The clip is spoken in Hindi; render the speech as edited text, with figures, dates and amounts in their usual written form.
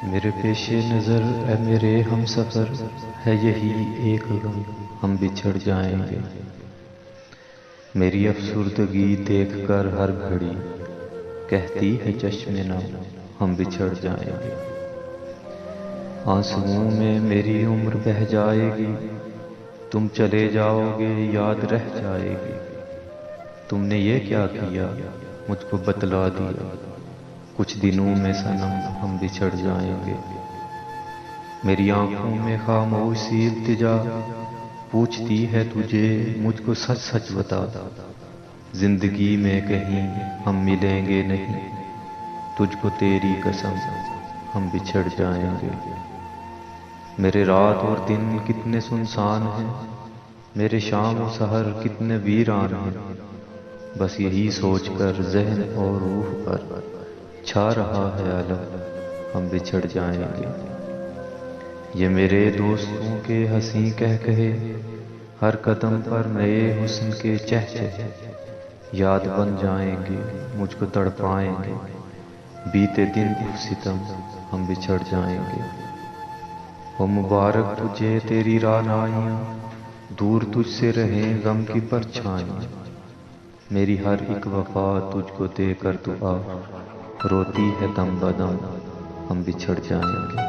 मेरे पेशे नज़र ए मेरे हम सफ़र है यही एक गम, हम बिछड़ जाएंगे। मेरी अफसुर्दगी देख कर हर घड़ी कहती है चश्मे नम, हम बिछड़ जाएंगे। आंसुओं में मेरी उम्र बह जाएगी, तुम चले जाओगे याद रह जाएगी। तुमने ये क्या किया मुझको बतला दिया, कुछ दिनों में सनम हम बिछड़ जाएंगे। मेरी आंखों में खामोशी इल्तिजा पूछती है तुझे मुझको सच सच बता, जिंदगी में कहीं हम मिलेंगे नहीं, तुझको तेरी कसम हम बिछड़ जाएंगे। मेरे रात और दिन कितने सुनसान हैं, मेरे शाम और सहर कितने वीरान हैं। बस यही सोचकर ज़हन और रूह पर छा रहा है अलम, हम बिछड़ जाएंगे। ये मेरे दोस्तों के हंसी कह कहे, हर कदम पर नए हुस्न के चहचहे, याद बन जाएंगे मुझको तड़पाएंगे। बीते दिन उफ सितम हम बिछड़ जाएंगे। ओ मुबारक तुझे तेरी रानाइयाँ, दूर तुझसे रहें गम की परछाइयाँ। मेरी हर एक वफा तुझको देकर दुआ रोती है दम बदम, हम बिछड़ जाएंगे।